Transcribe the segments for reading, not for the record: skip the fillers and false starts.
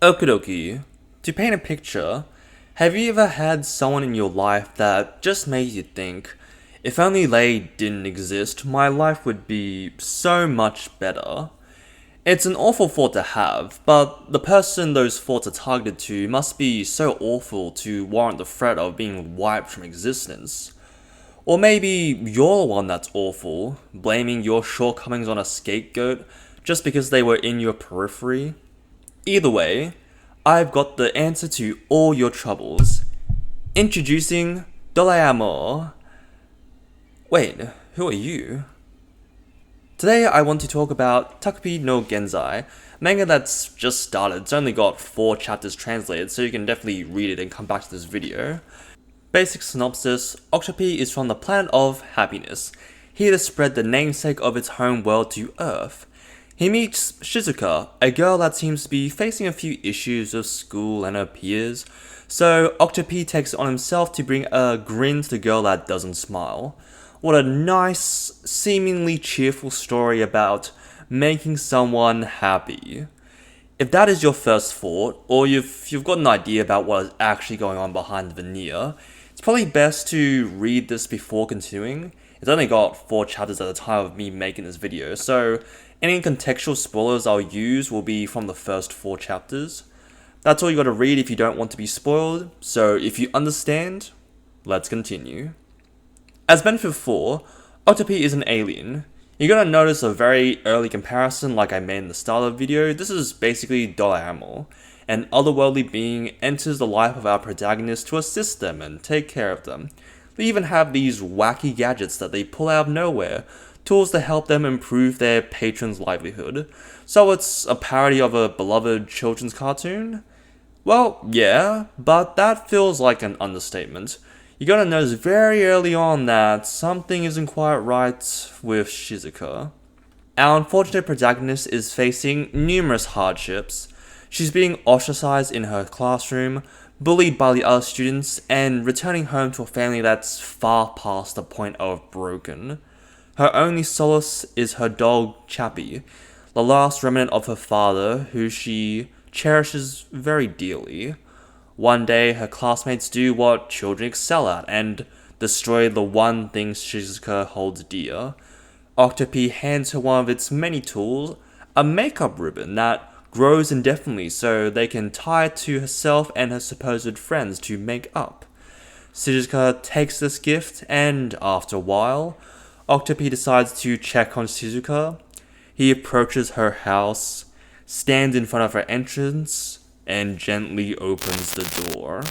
Okidoki, to paint a picture, have you ever had someone in your life that just made you think, if only they didn't exist, my life would be so much better? It's an awful thought to have, but the person those thoughts are targeted to must be so awful to warrant the threat of being wiped from existence. Or maybe you're the one that's awful, blaming your shortcomings on a scapegoat just because they were in your periphery. Either way, I've got the answer to all your troubles. Introducing Doraemon. Wait, who are you? Today I want to talk about Takopii no Genzai, manga that's just started. It's only got 4 chapters translated, so you can definitely read it and come back to this video. Basic synopsis: Takopii is from the planet of Happiness, here to spread the namesake of its home world to Earth. He meets Shizuka, a girl that seems to be facing a few issues with school and her peers, so Takopii takes it on himself to bring a grin to the girl that doesn't smile. What a nice, seemingly cheerful story about making someone happy. If that is your first thought, or you've got an idea about what is actually going on behind the veneer, it's probably best to read this before continuing. It's only got 4 chapters at the time of me making this video, so any contextual spoilers I'll use will be from the first 4 chapters. That's all you gotta read if you don't want to be spoiled, so if you understand, let's continue. As mentioned before, Takopii is an alien. You're gonna notice a very early comparison like I made in the start of the video. This is basically Doraemon. An otherworldly being enters the life of our protagonist to assist them and take care of them. They even have these wacky gadgets that they pull out of nowhere, tools to help them improve their patron's livelihood. So it's a parody of a beloved children's cartoon? Well, yeah, but that feels like an understatement. You gotta notice very early on that something isn't quite right with Shizuka. Our unfortunate protagonist is facing numerous hardships. She's being ostracized in her classroom, bullied by the other students, and returning home to a family that's far past the point of broken. Her only solace is her dog, Chappie, the last remnant of her father, who she cherishes very dearly. One day, her classmates do what children excel at and destroy the one thing Shizuka holds dear. Takopii hands her one of its many tools, a makeup ribbon that grows indefinitely so they can tie it to herself and her supposed friends to make up. Shizuka takes this gift, and after a while, Takopii decides to check on Shizuka. He approaches her house, stands in front of her entrance, and gently opens the door.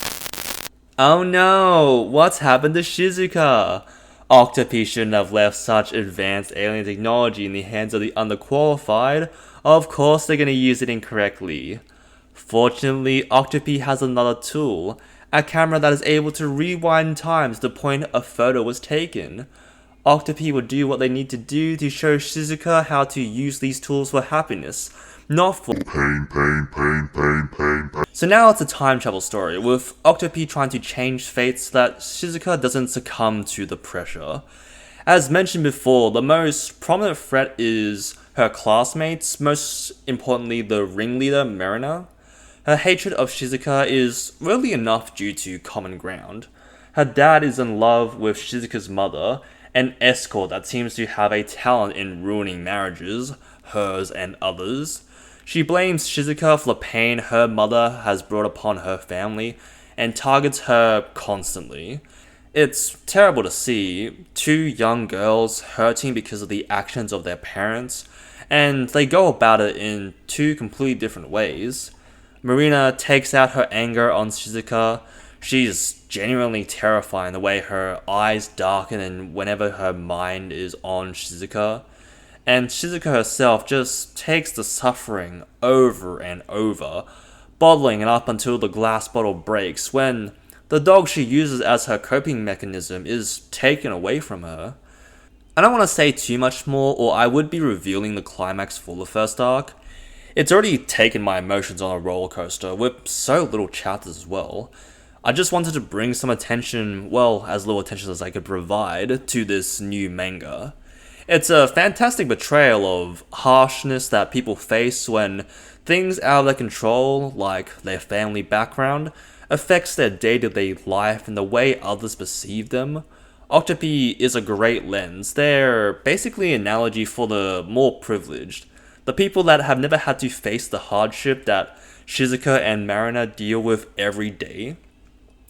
Oh no! What's happened to Shizuka? Takopii shouldn't have left such advanced alien technology in the hands of the underqualified. Of course they're gonna use it incorrectly. Fortunately, Takopii has another tool, a camera that is able to rewind time to the point a photo was taken. Takopii will do what they need to do to show Shizuka how to use these tools for happiness, not for pain. So now it's a time travel story, with Takopii trying to change fate so that Shizuka doesn't succumb to the pressure. As mentioned before, the most prominent threat is her classmates, most importantly the ringleader, Marina. Her hatred of Shizuka is really enough due to common ground. Her dad is in love with Shizuka's mother, an escort that seems to have a talent in ruining marriages, hers and others. She blames Shizuka for the pain her mother has brought upon her family, and targets her constantly. It's terrible to see 2 young girls hurting because of the actions of their parents, and they go about it in 2 completely different ways. Marina takes out her anger on Shizuka. She's genuinely terrifying the way her eyes darken and whenever her mind is on Shizuka. And Shizuka herself just takes the suffering over and over, bottling it up until the glass bottle breaks when the dog she uses as her coping mechanism is taken away from her. I don't want to say too much more, or I would be revealing the climax for the first arc. It's already taken my emotions on a roller coaster, with so little chapters as well. I just wanted to bring some attention, well, as little attention as I could provide, to this new manga. It's a fantastic portrayal of harshness that people face when things out of their control, like their family background, affects their day-to-day life and the way others perceive them. Takopii is a great lens. They're basically an analogy for the more privileged, the people that have never had to face the hardship that Shizuka and Marina deal with every day.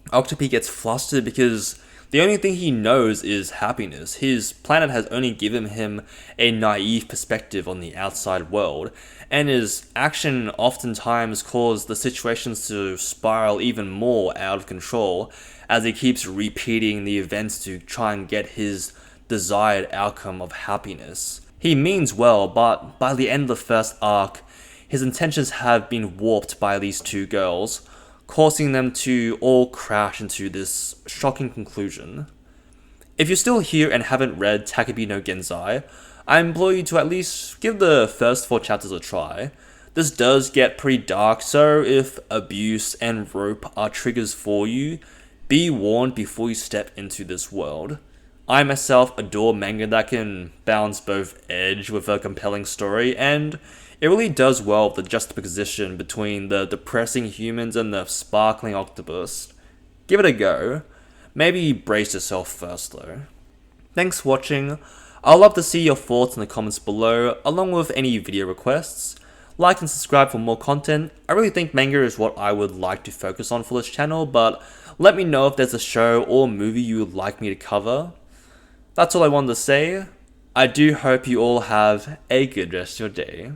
Takopii gets flustered because the only thing he knows is happiness. His planet has only given him a naive perspective on the outside world, and his action oftentimes causes the situations to spiral even more out of control as he keeps repeating the events to try and get his desired outcome of happiness. He means well, but by the end of the first arc, his intentions have been warped by these two girls, causing them to all crash into this shocking conclusion. If you're still here and haven't read Takopii no Genzai, I implore you to at least give the first 4 chapters a try. This does get pretty dark, so if abuse and rope are triggers for you, be warned before you step into this world. I myself adore manga that can balance both edge with a compelling story, and it really does well with the juxtaposition between the depressing humans and the sparkling octopus. Give it a go. Maybe brace yourself first though. Thanks for watching. I'd love to see your thoughts in the comments below, along with any video requests. Like and subscribe for more content. I really think manga is what I would like to focus on for this channel, but let me know if there's a show or movie you would like me to cover. That's all I wanted to say. I do hope you all have a good rest of your day.